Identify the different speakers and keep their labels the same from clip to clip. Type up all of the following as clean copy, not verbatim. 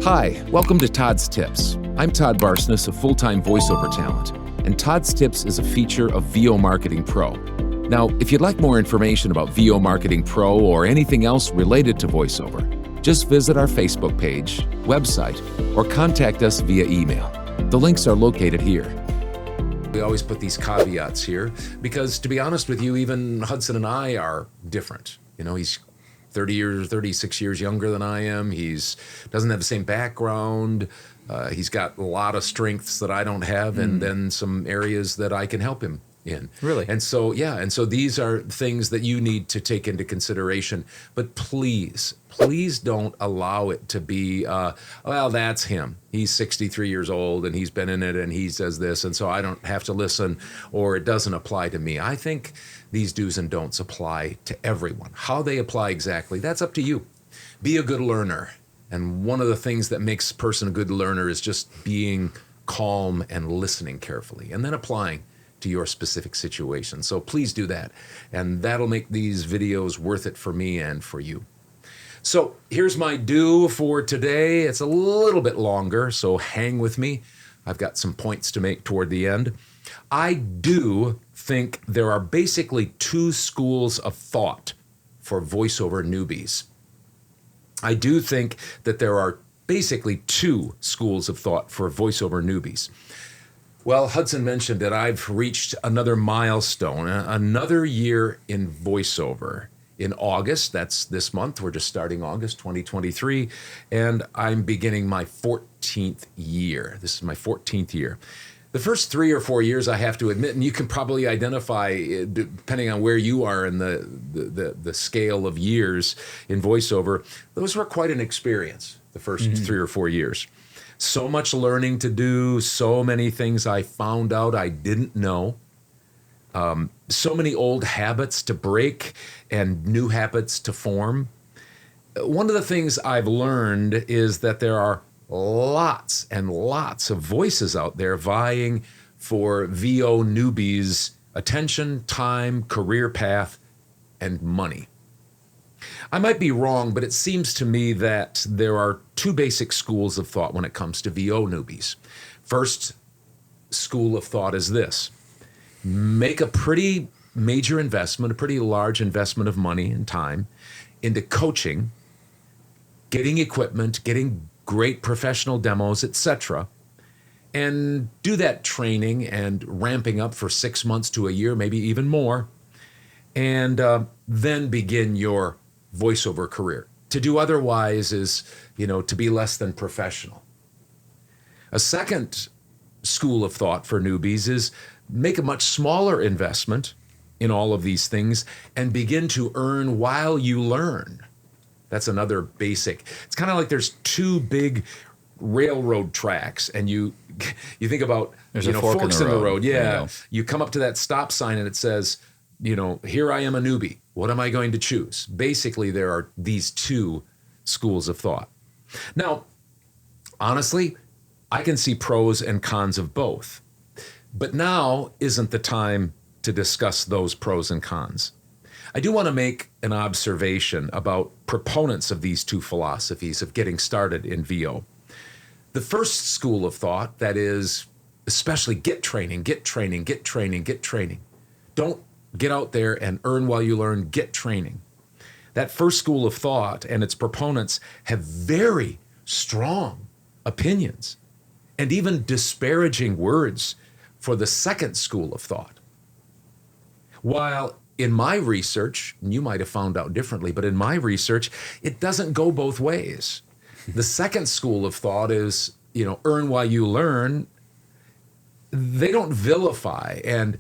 Speaker 1: Hi, welcome to Todd's Tips. I'm Todd Barsness, a full-time voiceover talent, and Todd's Tips is a feature of VO Marketing Pro. Now, if you'd like more information about VO Marketing Pro or anything else related to voiceover, just visit our Facebook page, website, or contact us via email. The links are located here. We always put these caveats here because, to be honest with you, even Hudson and I are different. You know, he's 36 years younger than I am. Doesn't have the same background. He's got a lot of strengths that I don't have, and then some areas that I can help him in.
Speaker 2: Really?
Speaker 1: And so these are things that you need to take into consideration. But please don't allow it to be, well, that's him. He's 63 years old and he's been in it and he says this, and so I don't have to listen, or it doesn't apply to me. I think these do's and don'ts apply to everyone. How they apply exactly, that's up to you. Be a good learner. And one of the things that makes a person a good learner is just being calm and listening carefully, and then applying to your specific situation. So please do that. And that'll make these videos worth it for me and for you. So here's my do for today. It's a little bit longer, so hang with me. I've got some points to make toward the end. I do think there are basically two schools of thought for voiceover newbies. I do think that there are basically two schools of thought for voiceover newbies. Well, Hudson mentioned that I've reached another milestone, another year in voiceover. In August, that's this month, we're just starting August 2023, and I'm beginning my 14th year. This is my 14th year. The first 3 or 4 years, I have to admit, and you can probably identify, depending on where you are in the scale of years in voiceover, those were quite an experience, the first 3 or 4 years. So much learning to do, so many things I found out I didn't know, so many old habits to break and new habits to form. One of the things I've learned is that there are lots and lots of voices out there vying for VO newbies' attention, time, career path, and money. I might be wrong, but it seems to me that there are two basic schools of thought when it comes to VO newbies. First school of thought is this: make a pretty major investment, a pretty large investment of money and time into coaching, getting equipment, getting great professional demos, etc., and do that training and ramping up for 6 months to a year, maybe even more, and then begin your voiceover career. To do otherwise is, to be less than professional. A second school of thought for newbies is make a much smaller investment in all of these things and begin to earn while you learn. That's another basic. It's kind of like there's two big railroad tracks, and you think about forks in the road. Yeah, you come up to that stop sign and it says, here I am, a newbie. What am I going to choose? Basically, there are these two schools of thought. Now, honestly, I can see pros and cons of both. But now isn't the time to discuss those pros and cons. I do want to make an observation about proponents of these two philosophies of getting started in VO. The first school of thought, that is, especially get training. Don't get out there and earn while you learn, get training. That first school of thought and its proponents have very strong opinions and even disparaging words for the second school of thought. While in my research, and you might have found out differently, but in my research, it doesn't go both ways. The second school of thought is, earn while you learn. They don't vilify and,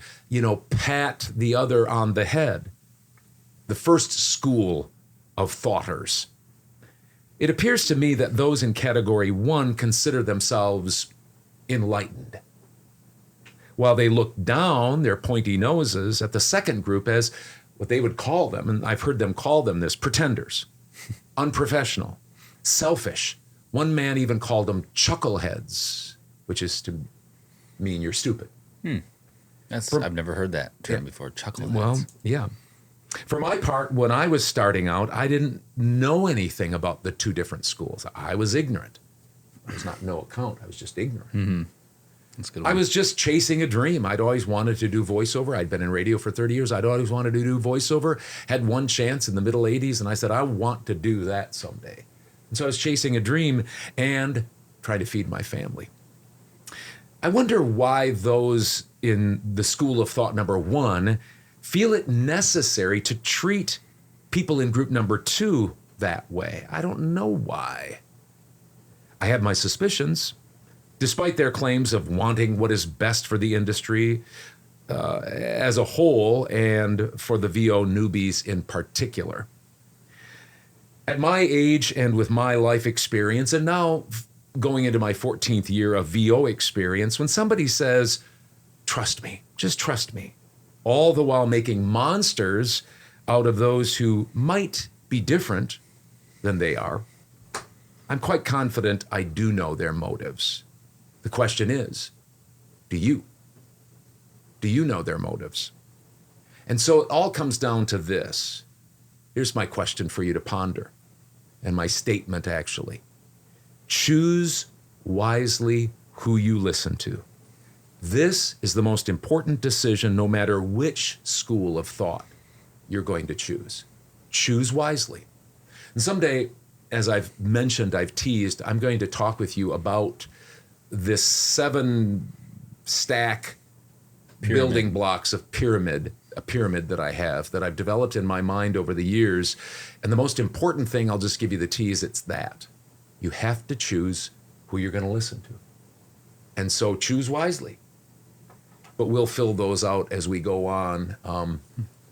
Speaker 1: pat the other on the head. The first school of thoughters. It appears to me that those in category 1 consider themselves enlightened, while they look down their pointy noses at the second group as what they would call them, and I've heard them call them this, pretenders, unprofessional, selfish. One man even called them chuckleheads, which is to mean you're stupid.
Speaker 2: I've never heard that term before, chuckleheads.
Speaker 1: Well, yeah. For my part, when I was starting out, I didn't know anything about the two different schools. I was ignorant. I was not no account. I was just ignorant.
Speaker 2: That's a good.
Speaker 1: I was just chasing a dream. I'd always wanted to do voiceover. I'd been in radio for 30 years. I'd always wanted to do voiceover. Had one chance in the middle 80s, and I said, I want to do that someday. And so I was chasing a dream and trying to feed my family. I wonder why those in the school of thought number 1 feel it necessary to treat people in group number 2 that way. I don't know why. I have my suspicions. Despite their claims of wanting what is best for the industry as a whole and for the VO Newbies in particular. At my age and with my life experience, and now going into my 14th year of VO experience, when somebody says, trust me, just trust me, all the while making monsters out of those who might be different than they are, I'm quite confident I do know their motives. The question is, do you? Do you know their motives? And so it all comes down to this. Here's my question for you to ponder, and my statement actually. Choose wisely who you listen to. This is the most important decision no matter which school of thought you're going to choose. Choose wisely. And someday, as I've mentioned, I've teased, I'm going to talk with you about this 7-stack building blocks of a pyramid that I have, that I've developed in my mind over the years. And the most important thing, I'll just give you the tease, it's that. You have to choose who you're going to listen to. And so choose wisely. But we'll fill those out as we go on,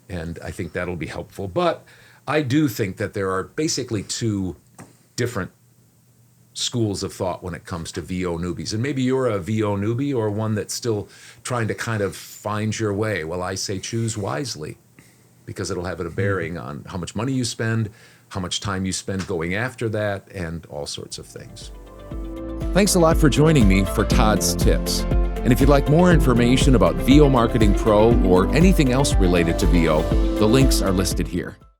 Speaker 1: and I think that'll be helpful. But I do think that there are basically 2 different schools of thought when it comes to VO newbies. And maybe you're a VO newbie or one that's still trying to kind of find your way. Well, I say choose wisely, because it'll have a bearing on how much money you spend, how much time you spend going after that, and all sorts of things. Thanks a lot for joining me for Todd's Tips. And if you'd like more information about VO Marketing Pro or anything else related to VO, the links are listed here.